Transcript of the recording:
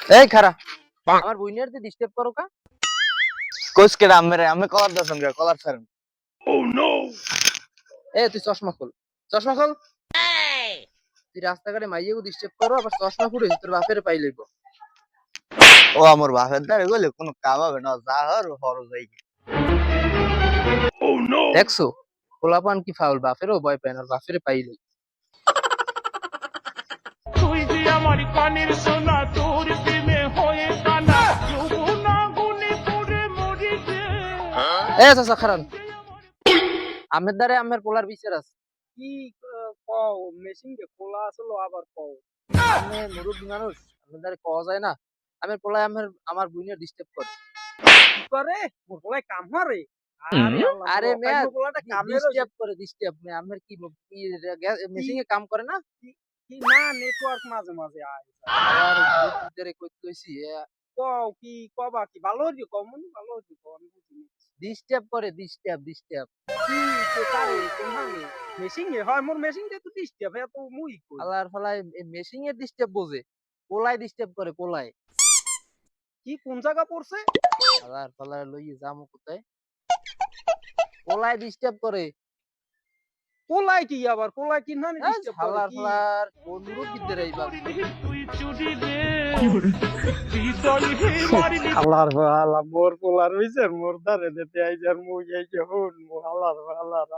এই খারা আমার বুইনের দি ডিস্টার্ব করো কা কোচ কে আমরে আমি কলার দছন কে কলার ছাড়েন। এ তুই চশমা খোল চশমা খোল তুই রাস্তাঘাটে মাইয়েগো ডিস্টার্ব করো আবার চশমা খুলে তোর বাপের পাই লইব ও আমার বাপের দ্বারে গেলে কোনো কাম হবে না, যা হর হর যাই। দেখছো পোলাপান কি ফাউল বাপেরও ভয় পায় না বাপের পাই লই তুই যে আমার কানের সোনা তোর প্রেমে হয়ে কানা যৌবনা গুনে করে মরিছে এ চাচা খারান আমের দ্বারে আমের পোলার বিচার আছে কি কও মেশিন কে খোলা আসলো আবার কও আমি মুরব্বী মানুষ আমের দ্বারে কওয়া যায় না আমের পোলায় আমার বুইনের ডিস্টার্ব করে কি করে মোর পোলায় কাম হারে আরে মেয়া পোলাটা কামের ডিস্টার্ব করে ডিস্টার্ব মে আমের কি মেশিনে কাম করে না কি না নেটওয়ার্ক মাঝে মাঝে আয় আর ভিতরে কই কইছি কও কি কবা কি ভালো হইছে কমন ভালো হইছে কও আমি বুঝিনি ডিস্টার্ব করে ডিস্টার্ব কি তো তারে কোনখানে মেশিন এ হয় মোর মেশিন কে তো ডিস্টার্ব এত মুই কই আলার ফালায় মেশিং এর ডিস্টার্ব বোঝে পোলায় ডিস্টার্ব করে পোলায় কি কোন জায়গা পড়ছে আলার ফালায় লইয়ে যামু কোথায় পোলায় ডিস্টার্ব করে কোলাই কি আবার কোলাই কি না ডিস্টার্ব হালার করে ফালার অনুরূপ বিদ্যের এইবার তুই চুরি রে হৃদয় হে মারলি আল্লাহর আল্লাহ মোর পোলার হইছে মোর দারে দিতে আইজার মুই এই যে হুন মো আল্লাহর আল্লাহর